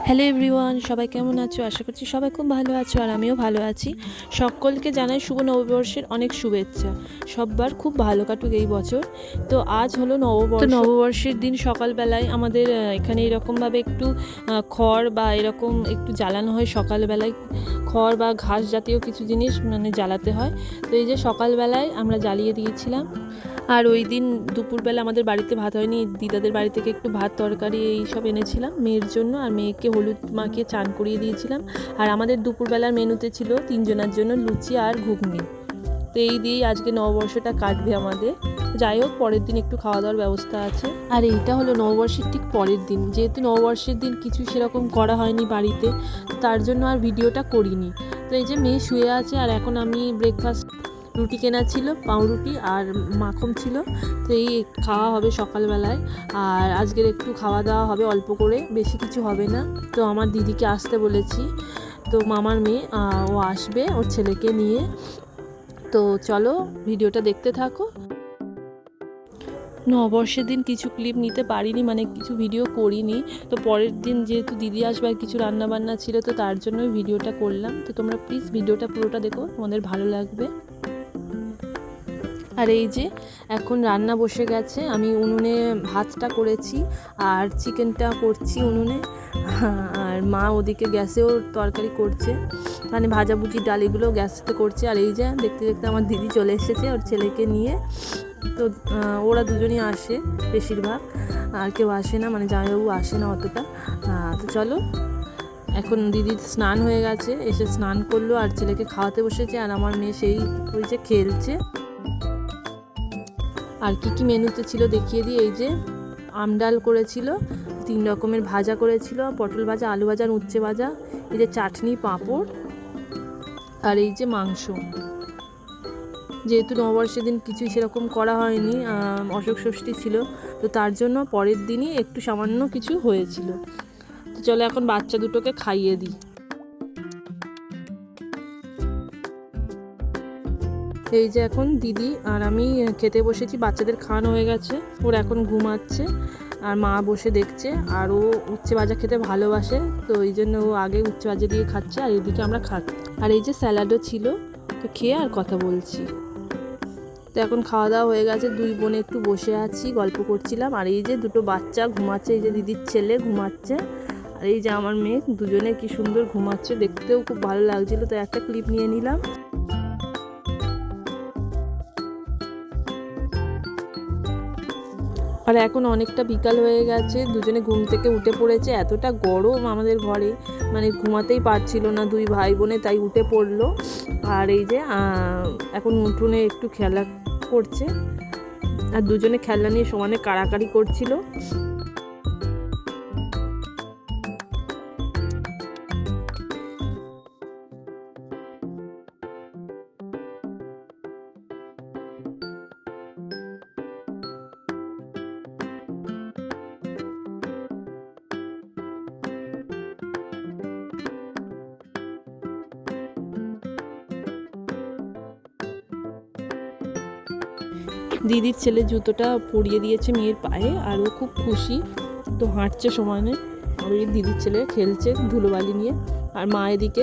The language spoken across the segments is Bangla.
হ্যালো এভরিওয়ান, সবাই কেমন আছো? আশা করছি সবাই খুব ভালো আছো আর আমিও ভালো আছি। সকলকে জানাই শুভ নববর্ষের অনেক শুভেচ্ছা। সবার খুব ভালো কাটুক এই বছর। তো আজ হলো নববর্ষের দিন। সকালবেলায় আমাদের এখানে এরকমভাবে একটু খড় বা এরকম একটু জ্বালানো হয়। সকালবেলায় খড় বা ঘাস জাতীয় কিছু জিনিস জ্বালাতে হয়। তো এই যে সকালবেলায় আমরা জ্বালিয়ে দিয়েছিলাম। আর ওই দিন দুপুরবেলা আমাদের বাড়িতে ভাত হয়নি, দিদাদের বাড়ি থেকে একটু ভাত তরকারি এইসব এনেছিলাম মেয়ের জন্য, আর মেয়েকে হলুদ মাখিয়ে চান করিয়ে দিয়েছিলাম। আর আমাদের দুপুরবেলার মেনুতে ছিল 3 জনের জন্য লুচি আর ঘুগনি। তো এই দিয়েই আজকে নববর্ষটা কাটবে আমাদের। যাই হোক, পরের দিন একটু খাওয়া দাওয়ার ব্যবস্থা আছে। আর এইটা হলো নববর্ষের ঠিক পরের দিন। যেহেতু নববর্ষের দিন কিছু সেরকম করা হয়নি বাড়িতে, তার জন্য আর ভিডিওটা করিনি। তো এই যে মেয়ে শুয়ে আছে, আর এখন আমি ব্রেকফাস্ট রুটি কেনা ছিল, পাউরুটি আর মাখন ছিল। তো এই খাওয়া হবে সকালবেলায়। আর আজকের একটু খাওয়া দাওয়া হবে অল্প করে, বেশি কিছু হবে না। তো আমার দিদিকে আসতে বলেছি, তো মামার মেয়ে ও আসবে ওর ছেলেকে নিয়ে। তো চলো ভিডিওটা দেখতে থাকো। নববর্ষের দিন কিছু ক্লিপ নিতে পারিনি, কিছু ভিডিও করিনি। তো পরের দিন যেহেতু দিদি আসবে আর কিছু রান্নাবান্না ছিল, তো তার জন্যই ভিডিওটা করলাম। তো তোমরা প্লিজ ভিডিওটা পুরোটা দেখো, তোমাদের ভালো লাগবে। আর এই যে এখন রান্না বসে গেছে। আমি উনুনে ভাতটা করেছি আর চিকেনটা করছি উনুনে, আর মা ওদিকে গ্যাসেও তরকারি করছে, ভাজাভুজি ডাল এগুলো গ্যাসেতে করছে। আর এই যে দেখতে দেখতে আমার দিদি চলে এসেছে ওর ছেলেকে নিয়ে। তো ওরা দুজনই আসে বেশিরভাগ, আর কেউ আসে না, জামাইবাবু আসে না অতটা। তো চলো, এখন দিদির স্নান হয়ে গেছে, এসে স্নান করলো আর ছেলেকে খাওয়াতে বসেছে। আর আমার মেয়ে সেই ওই যে খেলছে। আর কি মেনুতে ছিল দেখিয়ে দিই। এই যে আমডাল করেছিল, 3 রকমের ভাজা করেছিল, পটল ভাজা, আলু ভাজা, উচ্ছে ভাজা, এই যে চাটনি, পাঁপড়, আর এই যে মাংস। যেহেতু নববর্ষের দিন কিছুই সেরকম করা হয়নি, অশোক ষষ্ঠী ছিল, তো তার জন্য পরের দিনই একটু সামান্য কিছু হয়েছিল। তো চলো এখন বাচ্চা দুটোকে খাইয়ে দিই। এই যে এখন দিদি আর আমি খেতে বসেছি, বাচ্চাদের খাওয়ানো হয়ে গেছে, ওর এখন ঘুমাচ্ছে আর মা বসে দেখছে। আর ও উচ্ছে ভাজা খেতে ভালোবাসে, তো এই জন্য ও আগে উচ্ছে ভাজা দিয়ে খাচ্ছে আর এদিকে আমরা খাচ্ছি। আর এই যে স্যালাডও ছিল, তো খেয়ে আর কথা বলছি। তো এখন খাওয়া দাওয়া হয়ে গেছে, 2 বোনে একটু বসে আছি, গল্প করছিলাম। আর এই যে দুটো বাচ্চা ঘুমাচ্ছে, এই যে দিদির ছেলে ঘুমাচ্ছে আর এই যে আমার মেয়ে, দুজনে কি সুন্দর ঘুমাচ্ছে, দেখতেও খুব ভালো লাগছিল। তো একটা ক্লিপ নিয়ে নিলাম। আর এখন অনেকটা বিকাল হয়ে গেছে, দুজনে ঘুম থেকে উঠে পড়েছে। এতটা গরম আমাদের ঘরে, ঘুমাতেই পারছিল না 2 ভাই বোনে, তাই উঠে পড়লো। আর এই যে এখন উঠোনে একটু খেলা করছে, আর দুজনে খেলনা নিয়ে সমানে কাড়াকাড়ি করছিল। দিদির ছেলে জুতোটা পরিয়ে দিয়েছে মেয়ের পায়ে, আর ও খুব খুশি, তো হাঁটছে সমানে। আর ওই দিদির ছেলে খেলছে ধুলোবালি নিয়ে। আর মা এদিকে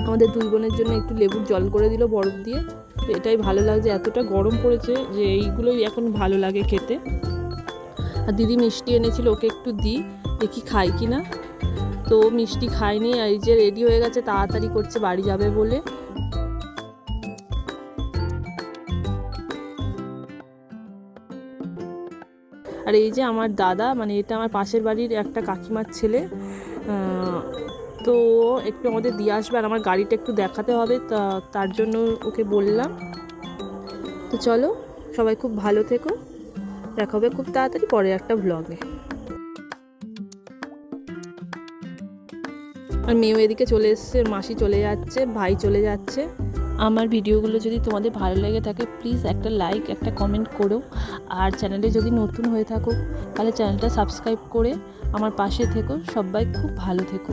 আমাদের 2 বোনের জন্য একটু লেবুর জল করে দিল বরফ দিয়ে। তো এটাই ভালো লাগছে, এতটা গরম পড়েছে যে এইগুলোই এখন ভালো লাগে খেতে। আর দিদি মিষ্টি এনেছিল, ওকে একটু দিই, দেখি খাই কি না। তো মিষ্টি খায়নি। আর এই যে রেডি হয়ে গেছে, তাড়াতাড়ি করছে বাড়ি যাবে বলে। আর এই যে আমার দাদা, এটা আমার পাশের বাড়ির একটা কাকিমার ছেলে, তো একটু আমাদের দিয়ে আসবে। আর আমার গাড়িটা একটু দেখাতে হবে, তার জন্য ওকে বললাম। তো চলো, সবাই খুব ভালো থেকো, দেখা হবে খুব তাড়াতাড়ি পরে একটা ভ্লগে। আর মেয়েও এদিকে চলে এসছে, মাসি চলে যাচ্ছে, ভাই চলে যাচ্ছে। আমার ভিডিওগুলো যদি তোমাদের ভালো লেগে থাকে, প্লিজ একটা লাইক, একটা কমেন্ট করো। আর চ্যানেলে যদি নতুন হয়ে থাকো, তাহলে চ্যানেলটা সাবস্ক্রাইব করে আমার পাশে থেকো। সবাই খুব ভালো থেকো।